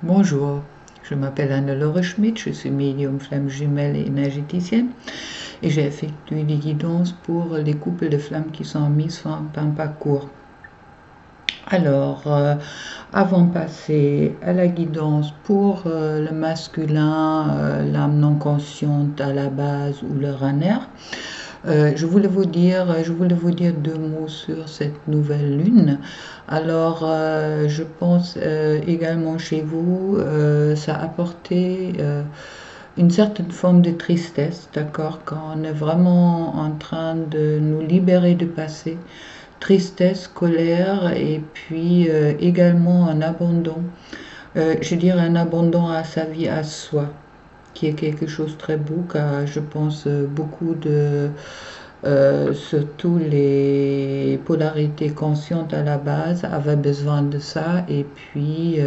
Bonjour, je m'appelle Anne-Laure Schmidt, je suis médium flamme jumelle et énergéticienne et j'ai effectué des guidances pour les couples de flammes qui sont mis sur un parcours. Alors, avant de passer à la guidance pour le masculin, l'âme non consciente à la base ou le runner, je voulais vous dire 2 mots sur cette nouvelle lune. Alors, je pense également chez vous, ça a apporté une certaine forme de tristesse, d'accord, quand on est vraiment en train de nous libérer du passé. Tristesse, colère et puis également un abandon. Je dirais un abandon à sa vie, à soi, qui est quelque chose de très beau, car je pense beaucoup de surtout les polarités conscientes à la base avaient besoin de ça. Et puis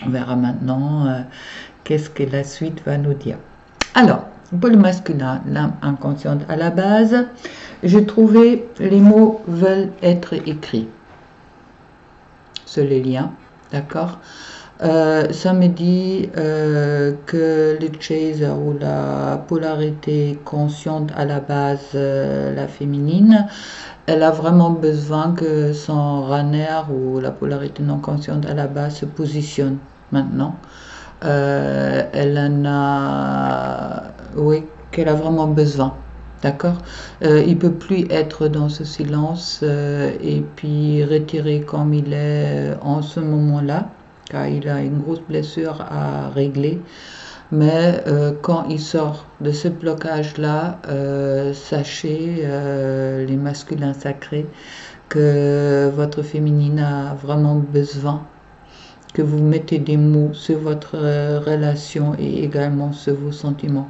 on verra maintenant qu'est-ce que la suite va nous dire. Alors, pour le masculin, l'âme inconsciente à la base, j'ai trouvé les mots veulent être écrits sur les liens, d'accord. Ça me dit que le chaser ou la polarité consciente à la base, la féminine, elle a vraiment besoin que son runner ou la polarité non consciente à la base se positionne maintenant. Elle en a, oui, qu'elle a vraiment besoin. D'accord. Il peut plus être dans ce silence et puis retiré comme il est en ce moment-là, car il a une grosse blessure à régler. Mais quand il sort de ce blocage-là, sachez, les masculins sacrés, que votre féminine a vraiment besoin que vous mettez des mots sur votre relation et également sur vos sentiments.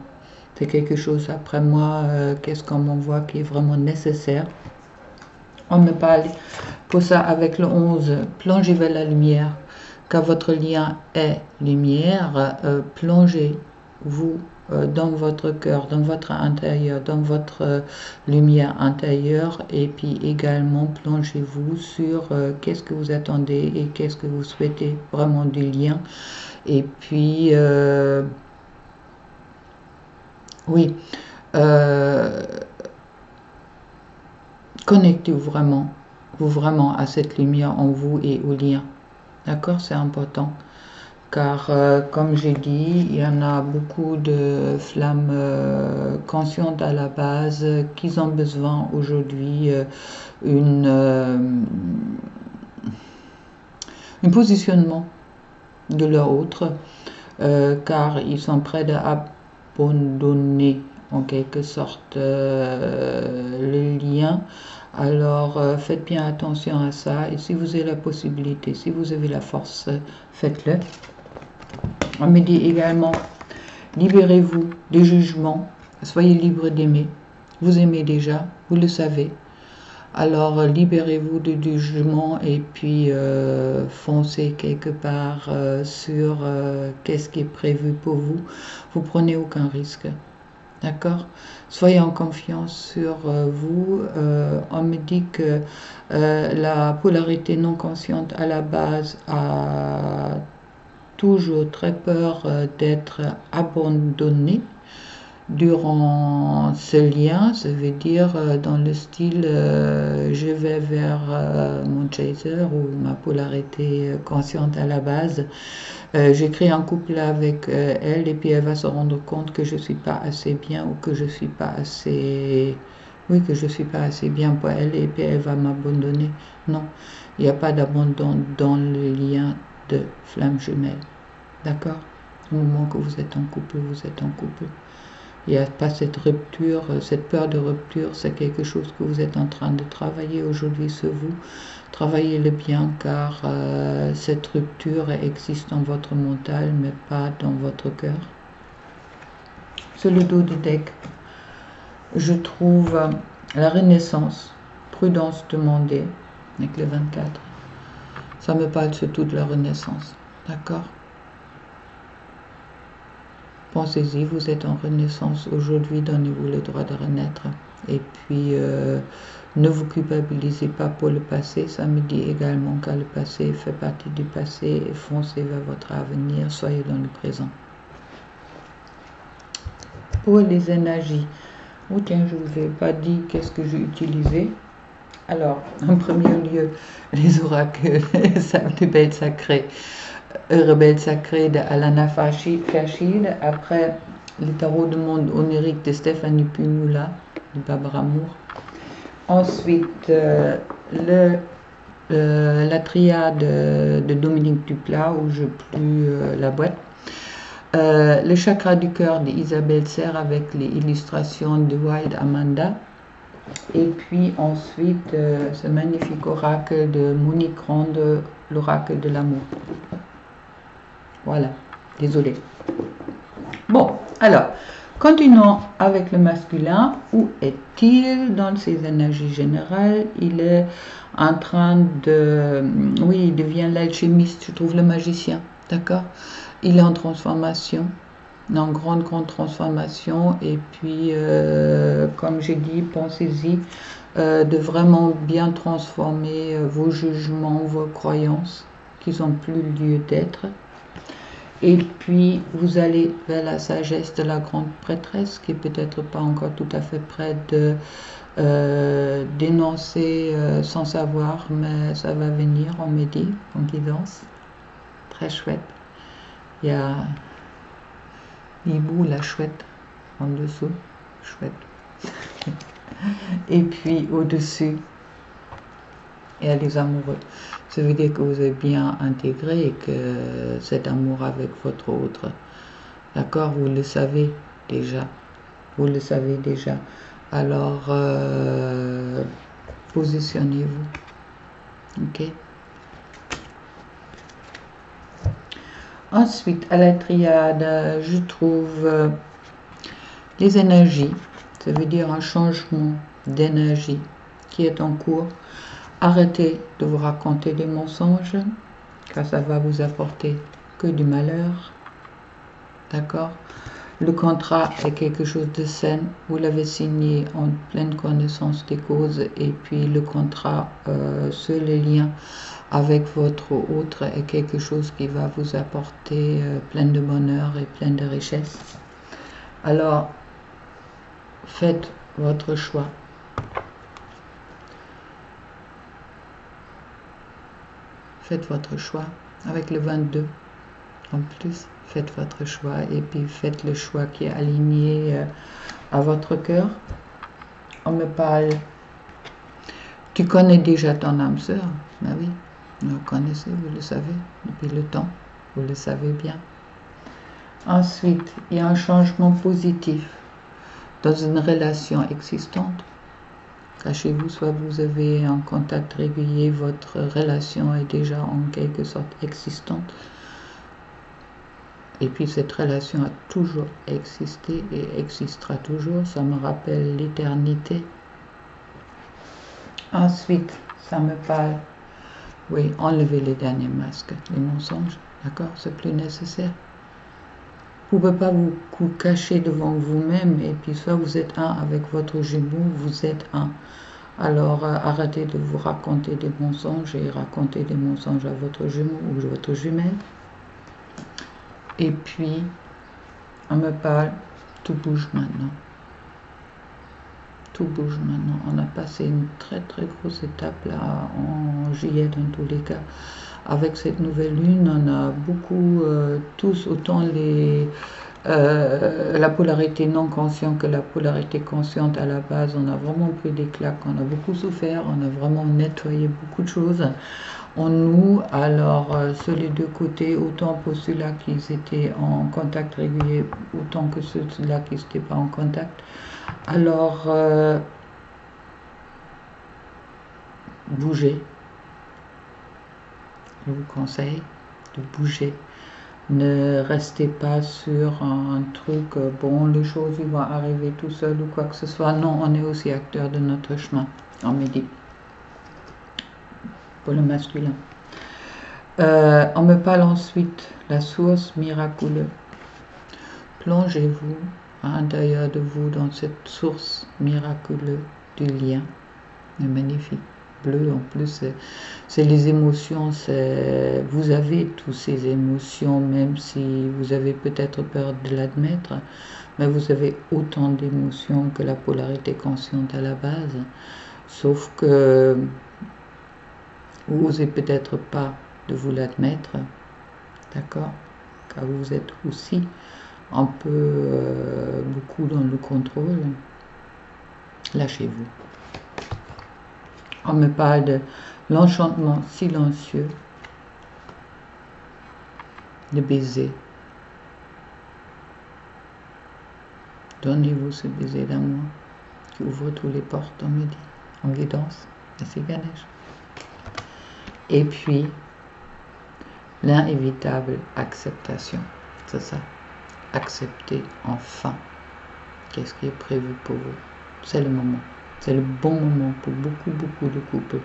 C'est quelque chose, après moi, qu'est-ce qu'on m'envoie qui est vraiment nécessaire. On me parle pour ça avec le 11, plongez vers la lumière, car votre lien est lumière. Plongez-vous dans votre cœur, dans votre intérieur, dans votre lumière intérieure, et puis également plongez-vous sur qu'est-ce que vous attendez et qu'est-ce que vous souhaitez vraiment du lien. Et puis oui, connectez-vous vraiment à cette lumière en vous et au lien. D'accord, c'est important. Car comme j'ai dit, il y en a beaucoup de flammes conscientes à la base qui ont besoin aujourd'hui un positionnement de leur autre, car ils sont prêts d'abandonner en quelque sorte le lien. Alors faites bien attention à ça, et si vous avez la possibilité, si vous avez la force, faites-le. On me dit également, libérez-vous des jugements, soyez libre d'aimer. Vous aimez déjà, vous le savez. Alors libérez-vous du jugement et puis foncez quelque part sur qu'est-ce qui est prévu pour vous. Vous prenez aucun risque. D'accord? Soyez en confiance sur vous. On me dit que la polarité non consciente à la base a toujours très peur d'être abandonnée durant ce lien. Ça veut dire dans le style je vais vers mon chaser ou ma polarité consciente à la base. J'ai créé un couple avec elle et puis elle va se rendre compte que je suis pas assez bien ou que je suis pas assez bien pour elle et puis elle va m'abandonner. Non, il n'y a pas d'abandon dans le lien de flamme jumelle. D'accord? Au moment que vous êtes en couple, vous êtes en couple. Il n'y a pas cette rupture, cette peur de rupture, c'est quelque chose que vous êtes en train de travailler aujourd'hui sur vous. Travaillez-le bien, car cette rupture existe dans votre mental, mais pas dans votre cœur. Sur le dos du deck, je trouve la renaissance, prudence demandée, avec le 24. Ça me parle surtout de la renaissance, d'accord? Pensez-y, vous êtes en renaissance aujourd'hui, donnez-vous le droit de renaître. Et puis, ne vous culpabilisez pas pour le passé. Ça me dit également que le passé fait partie du passé et foncez vers votre avenir. Soyez dans le présent. Pour les énergies, oh tiens, je ne vous ai pas dit qu'est-ce que j'ai utilisé. Alors, en premier lieu, les oracles rebelles sacrés de Alana Fashid. Après, le tarot du monde onirique de Stéphanie Pumula, de Barbara Moore. Ensuite, la triade de Dominique Duplat, où je plus la boîte. Le chakra du cœur d'Isabelle Serre avec les illustrations de Wild Amanda. Et puis ensuite, ce magnifique oracle de Monique Ronde, l'oracle de l'amour. Voilà, désolé. Bon, alors, continuons avec le masculin. Où est-il dans ses énergies générales? Il est en train de... Oui, il devient l'alchimiste, je trouve le magicien, d'accord? Il est en transformation, en grande transformation. Et puis, comme j'ai dit, pensez-y de vraiment bien transformer vos jugements, vos croyances qui n'ont plus lieu d'être. Et puis, vous allez vers la sagesse de la grande prêtresse, qui est peut-être pas encore tout à fait prête de dénoncer sans savoir, mais ça va venir, on me dit, en guidance. Très chouette. Il y a Hibou, la chouette, en dessous. Chouette. Et puis, au-dessus, il y a les amoureux. Ça veut dire que vous êtes bien intégré et que cet amour avec votre autre. D'accord? Vous le savez déjà. Vous le savez déjà. Alors, positionnez-vous. Ok? Ensuite, à la triade, je trouve les énergies. Ça veut dire un changement d'énergie qui est en cours. Arrêtez de vous raconter des mensonges, car ça va vous apporter que du malheur. D'accord? Le contrat est quelque chose de sain. Vous l'avez signé en pleine connaissance des causes. Et puis le contrat sur les liens avec votre autre est quelque chose qui va vous apporter plein de bonheur et plein de richesse. Alors, faites votre choix. Faites votre choix avec le 22. En plus, faites votre choix et puis faites le choix qui est aligné à votre cœur. On me parle. Tu connais déjà ton âme sœur? Ben oui, vous le connaissez, vous le savez depuis le temps. Vous le savez bien. Ensuite, il y a un changement positif dans une relation existante. Cachez-vous, soit vous avez un contact régulier, votre relation est déjà en quelque sorte existante. Et puis cette relation a toujours existé et existera toujours. Ça me rappelle l'éternité. Ensuite, ça me parle. Oui, enlevez les derniers masques, les mensonges. D'accord? C'est plus nécessaire. Vous ne pouvez pas vous cacher devant vous-même et puis soit vous êtes un avec votre jumeau, vous êtes un. Alors arrêtez de vous raconter des mensonges et racontez des mensonges à votre jumeau ou votre jumelle. Et puis, on me parle, tout bouge maintenant. Tout bouge maintenant. On a passé une très très grosse étape là en juillet dans tous les cas. Avec cette nouvelle lune, on a beaucoup, tous, autant la polarité non consciente que la polarité consciente à la base, on a vraiment pris des claques, on a beaucoup souffert, on a vraiment nettoyé beaucoup de choses en nous. Alors, sur les deux côtés, autant pour ceux-là qui étaient en contact régulier, autant que ceux-là qui n'étaient pas en contact. Alors, bougez. Je vous conseille de bouger. Ne restez pas sur un truc, bon, les choses ils vont arriver tout seul ou quoi que ce soit. Non, on est aussi acteur de notre chemin, on me dit. Pour le masculin. On me parle ensuite la source miraculeuse. Plongez-vous à l'intérieur de vous, dans cette source miraculeuse du lien. C'est magnifique. Bleu, en plus, c'est les émotions. Vous avez toutes ces émotions, même si vous avez peut-être peur de l'admettre, mais vous avez autant d'émotions que la polarité consciente à la base. Sauf que vous n'osez peut-être pas de vous l'admettre, d'accord? Car vous êtes aussi un peu beaucoup dans le contrôle. Lâchez-vous. On me parle de l'enchantement silencieux, de baiser. Donnez-vous ce baiser d'amour qui ouvre toutes les portes en guidance. Et c'est Ganesh. Et puis, l'inévitable acceptation. C'est ça. Accepter enfin. Qu'est-ce qui est prévu pour vous? C'est le moment. C'est le bon moment pour beaucoup de couples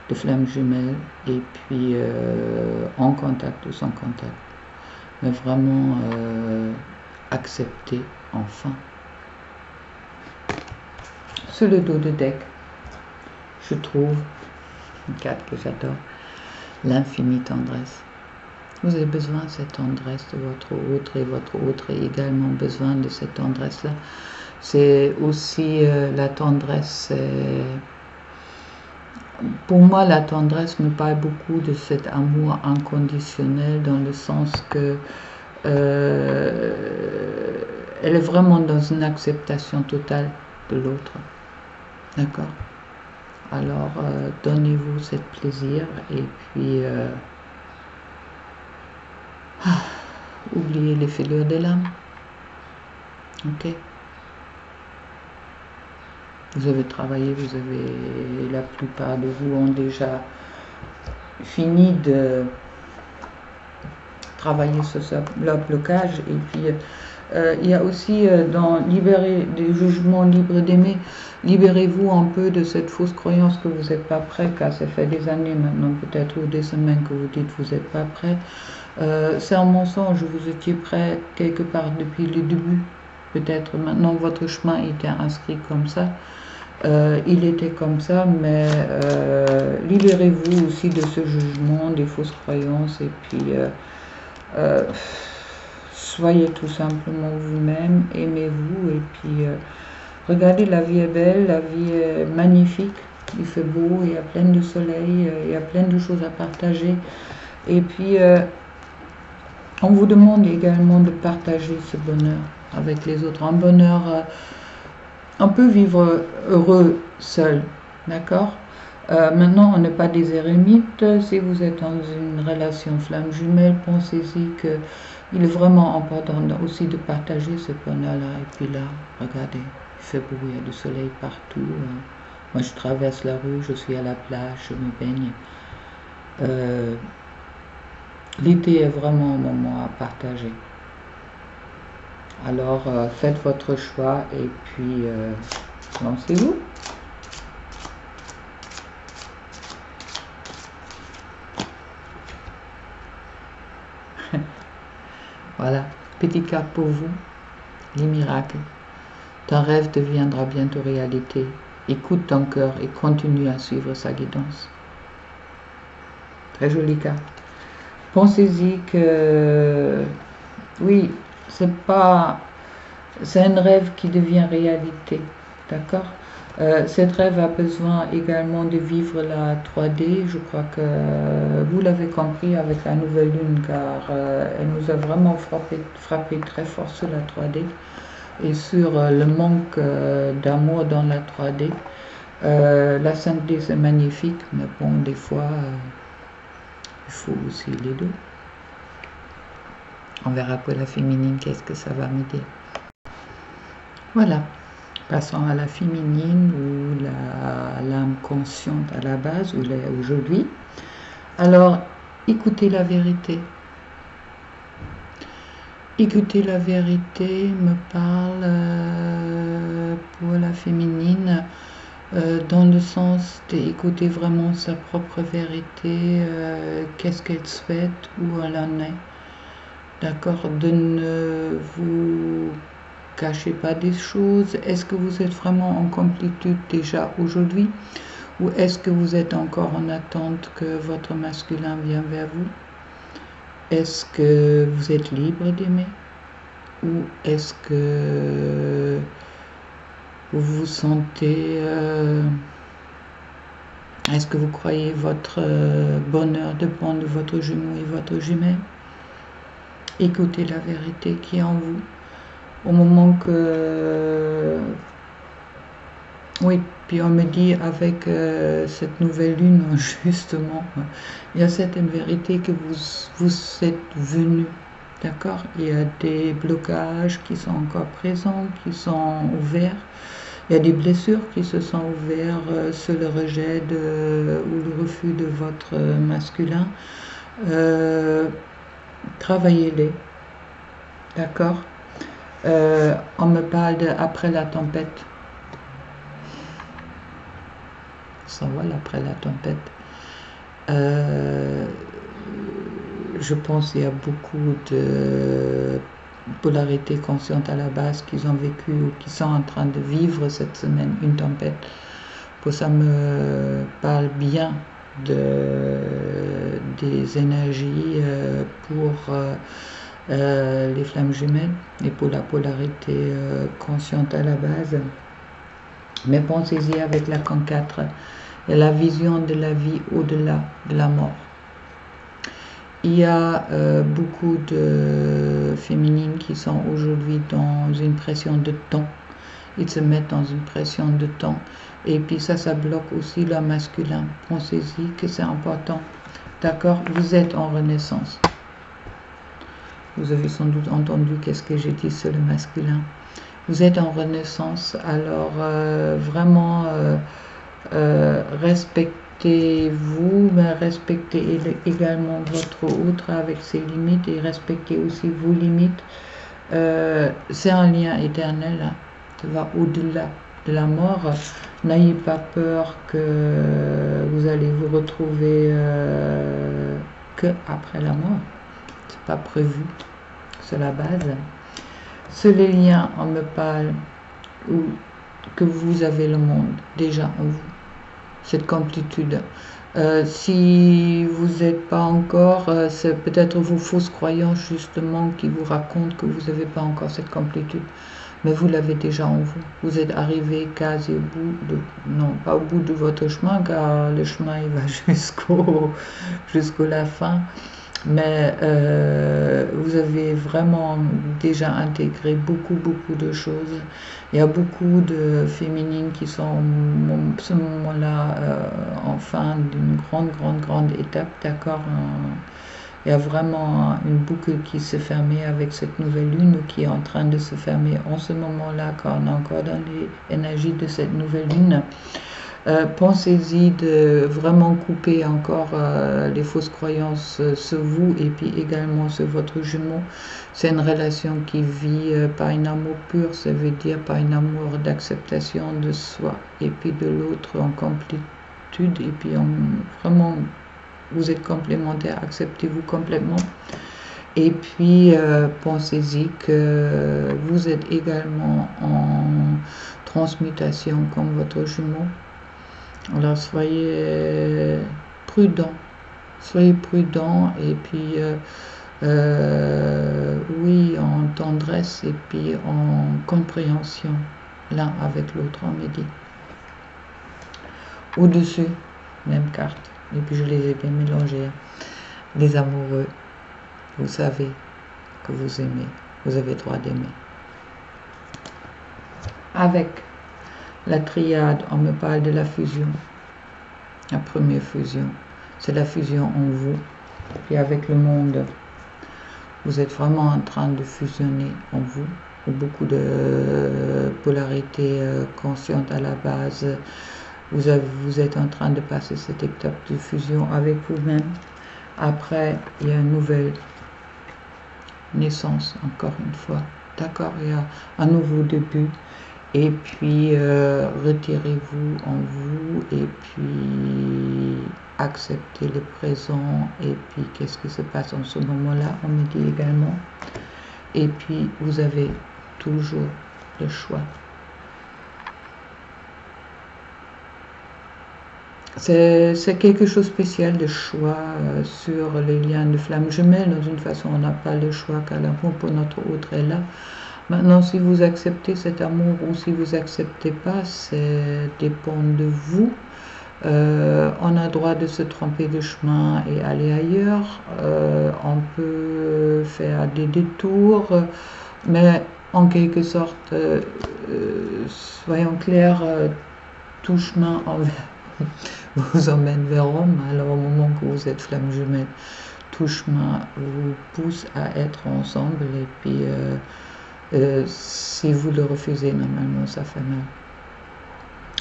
de flammes jumelles et puis en contact ou sans contact. Mais vraiment accepter enfin. Sur le dos de deck, je trouve une carte que j'adore, l'infinie tendresse. Vous avez besoin de cette tendresse de votre autre et votre autre a également besoin de cette tendresse-là. C'est aussi la tendresse. Pour moi, la tendresse me parle beaucoup de cet amour inconditionnel dans le sens que elle est vraiment dans une acceptation totale de l'autre. D'accord? Alors, donnez-vous ce plaisir et puis oubliez les fêlures de l'âme. Ok? Vous avez travaillé, la plupart de vous ont déjà fini de travailler sur leur blocage. Et puis, il y a aussi dans libérer des jugements libres d'aimer, libérez-vous un peu de cette fausse croyance que vous n'êtes pas prêt, car ça fait des années maintenant, peut-être, ou des semaines que vous dites que vous n'êtes pas prêt. C'est un mensonge, vous étiez prêt quelque part depuis le début. Peut-être maintenant votre chemin était inscrit comme ça. Il était comme ça, mais libérez-vous aussi de ce jugement, des fausses croyances, et puis soyez tout simplement vous-même, aimez-vous, et puis regardez, la vie est belle, la vie est magnifique, il fait beau, il y a plein de soleil, il y a plein de choses à partager, et puis on vous demande également de partager ce bonheur avec les autres, un bonheur. On peut vivre heureux seul, d'accord? Maintenant, on n'est pas des ermites. Si vous êtes dans une relation flamme jumelle, pensez-y qu'il est vraiment important aussi de partager ce bonheur-là. Et puis là, regardez, il fait beau, il y a du soleil partout. Moi, je traverse la rue, je suis à la plage, je me baigne. L'été est vraiment un moment à partager. Alors, faites votre choix et puis lancez-vous. Voilà, petite carte pour vous, les miracles. Ton rêve deviendra bientôt réalité. Écoute ton cœur et continue à suivre sa guidance. Très jolie carte. Pensez-y que, oui, c'est un rêve qui devient réalité, d'accord? Cet rêve a besoin également de vivre la 3D. Je crois que vous l'avez compris avec la nouvelle lune, car elle nous a vraiment frappé très fort sur la 3D et sur le manque d'amour dans la 3D. La 5D c'est magnifique, mais bon, des fois il faut aussi les deux. On verra pour la féminine qu'est-ce que ça va me dire. Voilà, passons à la féminine ou l'âme consciente à la base, ou aujourd'hui. Alors, écoutez la vérité. Écouter la vérité me parle pour la féminine dans le sens d'écouter vraiment sa propre vérité, qu'est-ce qu'elle souhaite, où elle en est. D'accord, de ne vous cachez pas des choses? Est-ce que vous êtes vraiment en complétude déjà aujourd'hui? Ou est-ce que vous êtes encore en attente que votre masculin vienne vers vous? Est-ce que vous êtes libre d'aimer? Ou est-ce que vous vous sentez... est-ce que vous croyez votre bonheur dépend de votre jumeau et votre jumelle? Écoutez la vérité qui est en vous. Au moment que... Oui, puis on me dit avec cette nouvelle lune, justement, il y a certaines vérités que vous êtes venus, d'accord? Il y a des blocages qui sont encore présents, qui sont ouverts. Il y a des blessures qui se sont ouvertes sur le rejet ou le refus de votre masculin. Travaillez-les, d'accord? On me parle de après la tempête. S'envole après la tempête. Je pense qu'il y a beaucoup de polarités conscientes à la base qu'ils ont vécu ou qui sont en train de vivre cette semaine une tempête. Pour ça me parle bien des énergies pour les flammes jumelles et pour la polarité consciente à la base. Mais pensez-y avec la L'arcane 4 et la vision de la vie au-delà de la mort. Il y a beaucoup de féminines qui sont aujourd'hui dans une pression de temps. Ils se mettent dans une pression de temps. Et puis ça bloque aussi le masculin. Pensez-y que c'est important. D'accord? Vous êtes en renaissance. Vous avez sans doute entendu qu'est-ce que j'ai dit sur le masculin. Vous êtes en renaissance. Alors vraiment respectez-vous, mais respectez également votre autre avec ses limites et respectez aussi vos limites. C'est un lien éternel, hein. Ça va au-delà de la mort. N'ayez pas peur que vous allez vous retrouver que après la mort. C'est pas prévu, c'est la base. C'est les liens, on me parle que vous avez le monde déjà en vous, cette complétude. Si vous n'êtes pas encore, c'est peut-être vos fausses croyances justement qui vous racontent que vous n'avez pas encore cette complétude. Mais vous l'avez déjà en vous. Vous êtes arrivé quasi au bout de... Non, pas au bout de votre chemin, car le chemin il va jusqu'à la fin. Mais vous avez vraiment déjà intégré beaucoup de choses. Il y a beaucoup de féminines qui sont à ce moment-là en fin d'une grande étape, d'accord? Il y a vraiment une boucle qui se fermait avec cette nouvelle lune ou qui est en train de se fermer en ce moment-là, quand on est encore dans les énergies de cette nouvelle lune. Pensez-y de vraiment couper encore les fausses croyances sur vous et puis également sur votre jumeau. C'est une relation qui vit par un amour pur, ça veut dire par un amour d'acceptation de soi et puis de l'autre en complétude et puis vraiment vous êtes complémentaires, acceptez-vous complètement. Et puis pensez-y que vous êtes également en transmutation comme votre jumeau. Alors soyez prudents et puis oui, en tendresse et puis en compréhension l'un avec l'autre, on me dit. Au-dessus, même carte, et puis je les ai bien mélangées. Les amoureux, vous savez que vous aimez, vous avez le droit d'aimer. Avec la triade, on me parle de la fusion. La première fusion, c'est la fusion en vous. Et avec le monde, vous êtes vraiment en train de fusionner en vous. Beaucoup de polarité consciente à la base. Vous êtes en train de passer cette étape de fusion avec vous-même. Après, il y a une nouvelle naissance, encore une fois. D'accord, il y a un nouveau début. Et puis, retirez-vous en vous et puis acceptez le présent. Et puis, qu'est-ce qui se passe en ce moment-là? On me dit également. Et puis, vous avez toujours le choix. C'est quelque chose de spécial, de choix sur les liens de flammes jumelles. Dans une façon, on n'a pas le choix car l'amour pour notre autre est là. Maintenant, si vous acceptez cet amour ou si vous acceptez pas, ça dépend de vous. On a droit de se tromper de chemin et aller ailleurs. On peut faire des détours, mais en quelque sorte, soyons clairs, tout chemin vous emmène vers Rome. Alors au moment que vous êtes flamme jumelle, tout chemin vous pousse à être ensemble. Et puis si vous le refusez, normalement ça fait mal.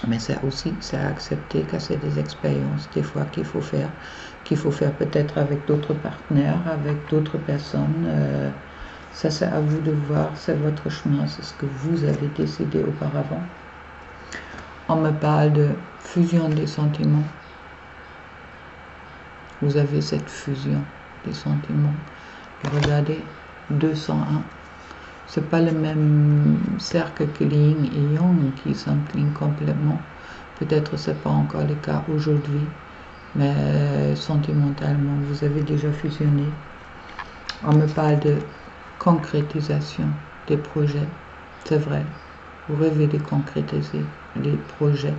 Mais c'est aussi, c'est à accepter que c'est des expériences des fois qu'il faut faire peut-être avec d'autres partenaires, avec d'autres personnes. Ça c'est à vous de voir, c'est votre chemin, c'est ce que vous avez décidé auparavant. On me parle de fusion des sentiments. Vous avez cette fusion des sentiments. Et regardez, 201. C'est pas le même cercle que Yin et Yang qui s'inclinent complètement. Peut-être c'est pas encore le cas aujourd'hui, mais sentimentalement, vous avez déjà fusionné. On me parle de concrétisation des projets. C'est vrai, vous rêvez de concrétiser les projets.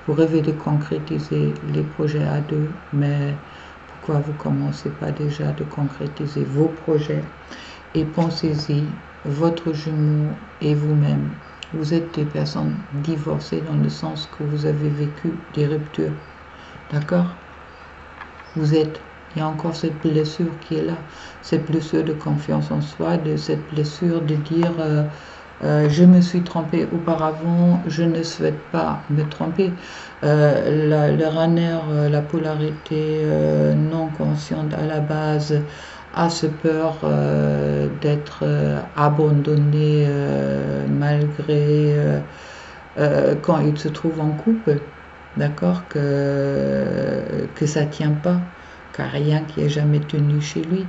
Vous rêvez de concrétiser les projets à deux, mais pourquoi vous ne commencez pas déjà de concrétiser vos projets? Et pensez-y, votre jumeau et vous-même, vous êtes des personnes divorcées dans le sens que vous avez vécu des ruptures. D'accord? Il y a encore cette blessure qui est là, cette blessure de confiance en soi, de cette blessure de dire je me suis trompé auparavant, je ne souhaite pas me tromper. Le runner, la polarité non consciente à la base, a ce peur d'être abandonné malgré quand il se trouve en couple, d'accord, que ça tient pas, car rien qui est jamais tenu chez lui.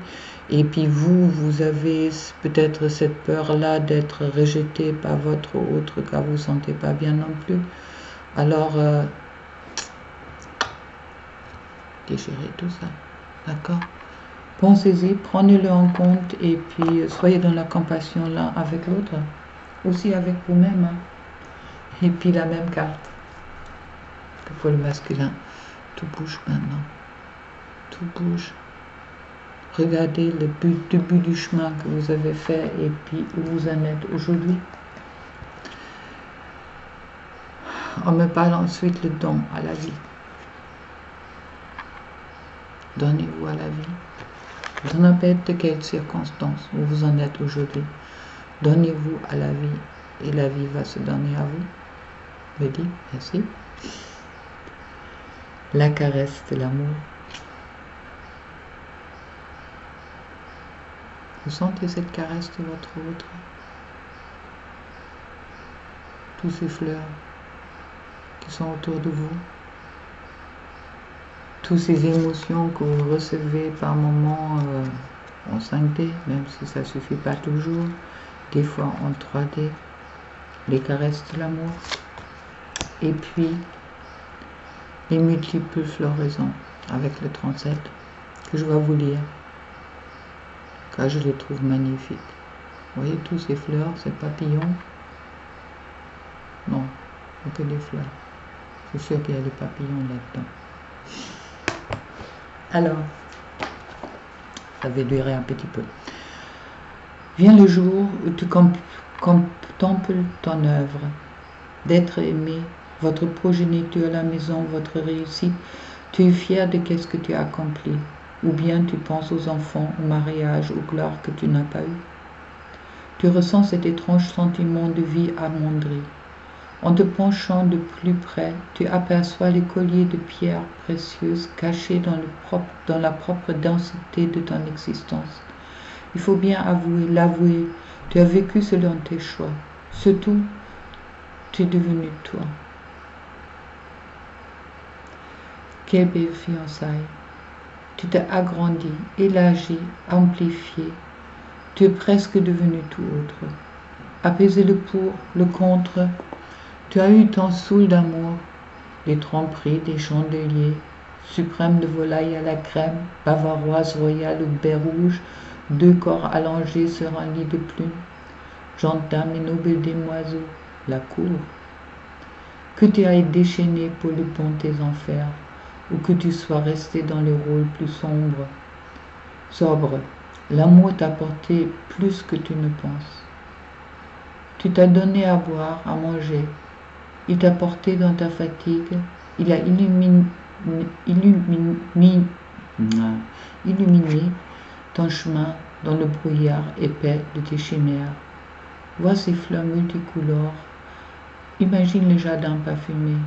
Et puis vous avez peut-être cette peur-là d'être rejeté par votre autre, car vous ne vous sentez pas bien non plus. Alors, déchirez tout ça, d'accord? Pensez-y, prenez-le en compte et puis soyez dans la compassion l'un avec l'autre, aussi avec vous-même. Hein. Et puis la même carte, pour le masculin, tout bouge maintenant, tout bouge. Regardez le début du chemin que vous avez fait et puis où vous en êtes aujourd'hui. On me parle ensuite le don à la vie. Donnez-vous à la vie. Dans n'importe de quelles circonstances où vous en êtes aujourd'hui, donnez-vous à la vie et la vie va se donner à vous. Me dit, merci. La caresse de l'amour. Vous sentez cette caresse de votre autre? Tous ces fleurs qui sont autour de vous, toutes ces émotions que vous recevez par moments en 5D, même si ça ne suffit pas toujours, des fois en 3D, les caresses de l'amour, et puis les multiples floraisons avec le 37 que je vais vous lire, car je les trouve magnifiques. Vous voyez tous ces fleurs, ces papillons? Non, il n'y a que des fleurs. C'est sûr qu'il y a des papillons là-dedans. Alors, ça va durer un petit peu. Vient le jour où tu contemples ton œuvre, d'être aimé, votre progéniture, la maison, votre réussite. Tu es fier de ce que tu as accompli, ou bien tu penses aux enfants, au mariage, aux gloires que tu n'as pas eu. Tu ressens cet étrange sentiment de vie amoindrie. En te penchant de plus près, tu aperçois les colliers de pierres précieuses cachés dans la propre densité de ton existence. Il faut bien l'avouer, tu as vécu selon tes choix. Surtout, tu es devenu toi. Quelle belle fiançailles. Tu t'es agrandi, élargi, amplifié. Tu es presque devenu tout autre. apaiser le pour, le contre. Tu as eu ton saoul d'amour, les tromperies des chandeliers, suprême de volaille à la crème, bavaroise royale ou baie rouge, 2 corps allongés sur un lit de plumes, gendarme et noble demoiselle, la cour. Que tu ailles déchaîné pour le pont tes enfers, ou que tu sois resté dans le rôle plus sobre, l'amour t'a porté plus que tu ne penses. Tu t'as donné à boire, à manger, il t'a porté dans ta fatigue, il a illuminé ton chemin dans le brouillard épais de tes chimères. Vois ces fleurs multicolores, imagine les jardins parfumés.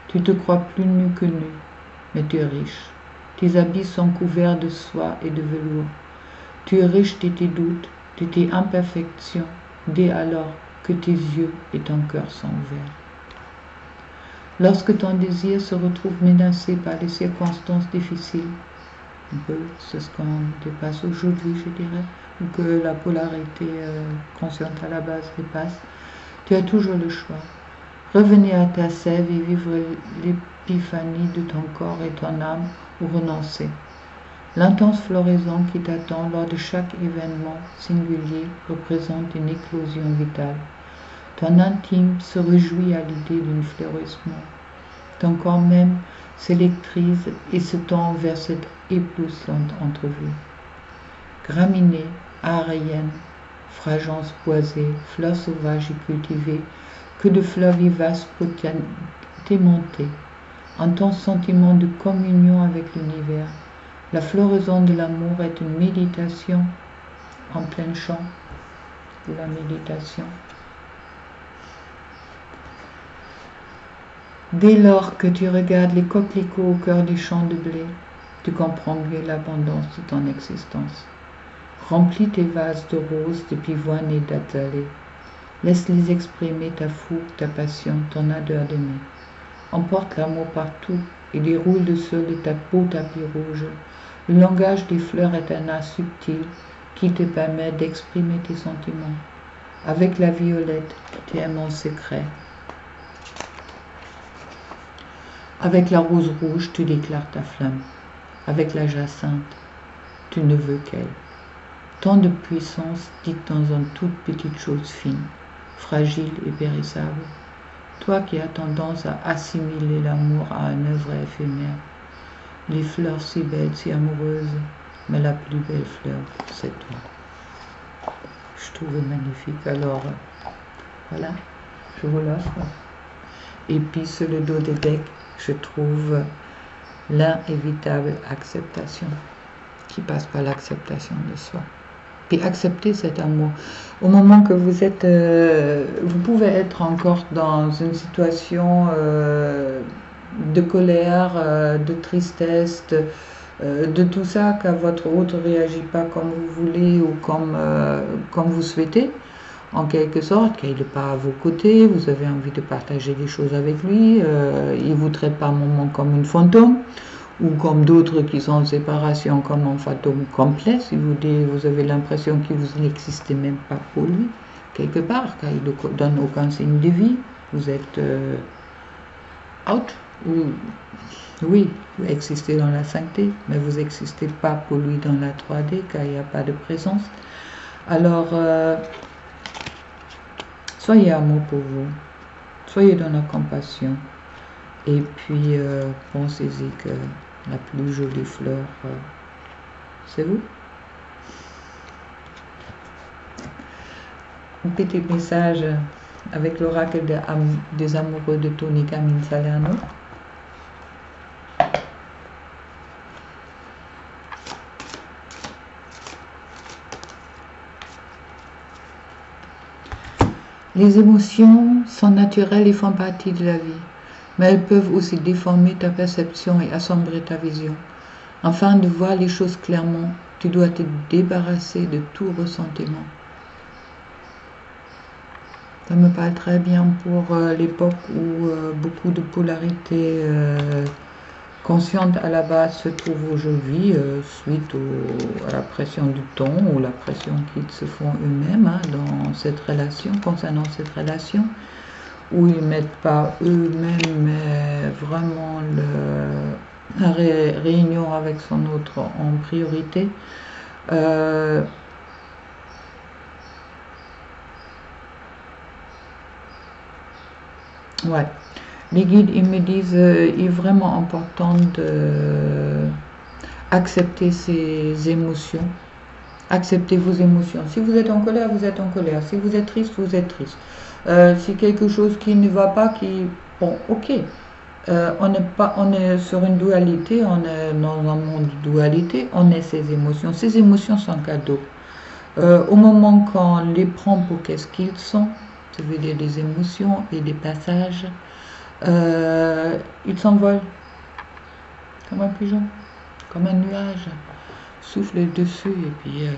Tu te crois plus nu que nu, mais tu es riche. Tes habits sont couverts de soie et de velours. Tu es riche de tes doutes, de tes imperfections, dès alors que tes yeux et ton cœur sont ouverts. Lorsque ton désir se retrouve menacé par les circonstances difficiles, un peu c'est ce qu'on dépasse aujourd'hui, je dirais, ou que la polarité consciente à la base dépasse, tu as toujours le choix. Revenir à ta sève et vivre l'épiphanie de ton corps et ton âme, ou renoncer. L'intense floraison qui t'attend lors de chaque événement singulier représente une éclosion vitale. Ton intime se réjouit à l'idée d'un fleurissement. Ton corps même s'électrise et se tend vers cette éblouissante entrevue. Graminées, aériennes, fragrance boisée, fleurs sauvages et cultivées, que de fleurs vivaces pour t'aimanter, en ton sentiment de communion avec l'univers. La floraison de l'amour est une méditation en plein champ, ou la méditation. Dès lors que tu regardes les coquelicots au cœur des champs de blé, tu comprends mieux l'abondance de ton existence. Remplis tes vases de roses, de pivoine et d'azalées. Laisse-les exprimer ta fougue, ta passion, ton ardeur d'aimer. Emporte l'amour partout et déroule sur le beau tapis rouge. Le langage des fleurs est un art subtil qui te permet d'exprimer tes sentiments. Avec la violette, tu aimes en secret. Avec la rose rouge, tu déclares ta flamme. Avec la jacinthe, tu ne veux qu'elle. Tant de puissance dite dans une toute petite chose fine, fragile et périssable. Toi qui as tendance à assimiler l'amour à une œuvre éphémère. Les fleurs si belles, si amoureuses, mais la plus belle fleur, c'est toi. Je trouve magnifique. Alors, voilà, je vous l'offre. Et puis sur le dos des decks, je trouve l'inévitable acceptation, qui passe par l'acceptation de soi. Puis accepter cet amour. Au moment que vous êtes, vous pouvez être encore dans une situation de colère, de tristesse, de tout ça, que votre autre ne réagit pas comme vous voulez ou comme vous souhaitez. En quelque sorte, qu'il n'est pas à vos côtés, vous avez envie de partager des choses avec lui, il ne vous traite pas un moment comme une fantôme, ou comme d'autres qui sont en séparation comme un fantôme complet, si vous avez l'impression que vous n'existez même pas pour lui, quelque part, car il ne donne aucun signe de vie, vous êtes out, oui, vous existez dans la 5D, mais vous n'existez pas pour lui dans la 3D, car il n'y a pas de présence. Alors, soyez amour pour vous, soyez dans la compassion, et puis pensez-y que la plus jolie fleur, c'est vous. Un petit message avec l'oracle des amoureux de Tony Camille Salerno. Les émotions sont naturelles et font partie de la vie, mais elles peuvent aussi déformer ta perception et assombrir ta vision. Afin de voir les choses clairement, tu dois te débarrasser de tout ressentiment. Ça me parle très bien pour l'époque où beaucoup de polarité consciente à la base se trouve aujourd'hui suite à la pression du temps ou la pression qu'ils se font eux-mêmes dans cette relation, concernant cette relation, où ils ne mettent pas eux-mêmes mais vraiment la réunion avec son autre en priorité. Ouais. Les guides, ils me disent il est vraiment important de accepter ses émotions. Acceptez vos émotions. Si vous êtes en colère, vous êtes en colère. Si vous êtes triste, vous êtes triste. Si quelque chose qui ne va pas, bon, ok. On est sur une dualité, on est dans un monde de dualité, on est ses émotions. Ces émotions sont cadeaux. Au moment qu'on les prend pour qu'est-ce qu'ils sont, ça veut dire des émotions et des passages, ils s'envolent comme un pigeon, comme un nuage, souffle dessus et puis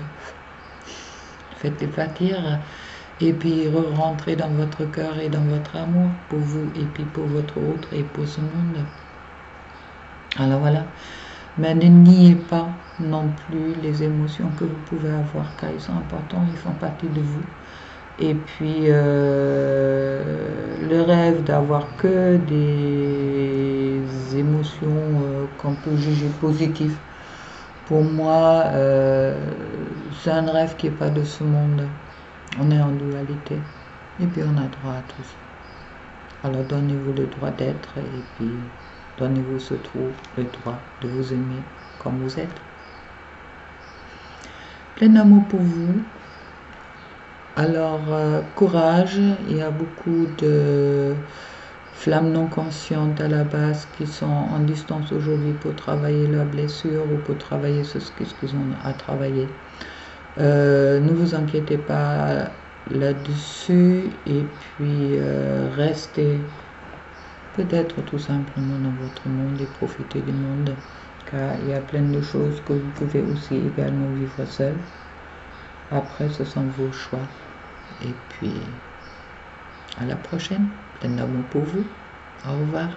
faites-les partir et puis re-rentrer dans votre cœur et dans votre amour pour vous et puis pour votre autre et pour ce monde. Alors voilà, mais ne niez pas non plus les émotions que vous pouvez avoir car ils sont importants, ils font partie de vous. Et puis le rêve d'avoir que des émotions qu'on peut juger positives, pour moi c'est un rêve qui n'est pas de ce monde. On est en dualité et puis on a droit à tout ça. Alors donnez-vous le droit d'être et puis donnez-vous surtout le droit de vous aimer comme vous êtes. Plein d'amour pour vous. Alors, courage, il y a beaucoup de flammes non conscientes à la base qui sont en distance aujourd'hui pour travailler leurs blessures ou pour travailler sur ce qu'ils ont à travailler. Ne vous inquiétez pas là-dessus et puis restez peut-être tout simplement dans votre monde et profitez du monde car il y a plein de choses que vous pouvez aussi également vivre seul. Après, ce sont vos choix. Et puis, à la prochaine. Plein d'amour pour vous. Au revoir.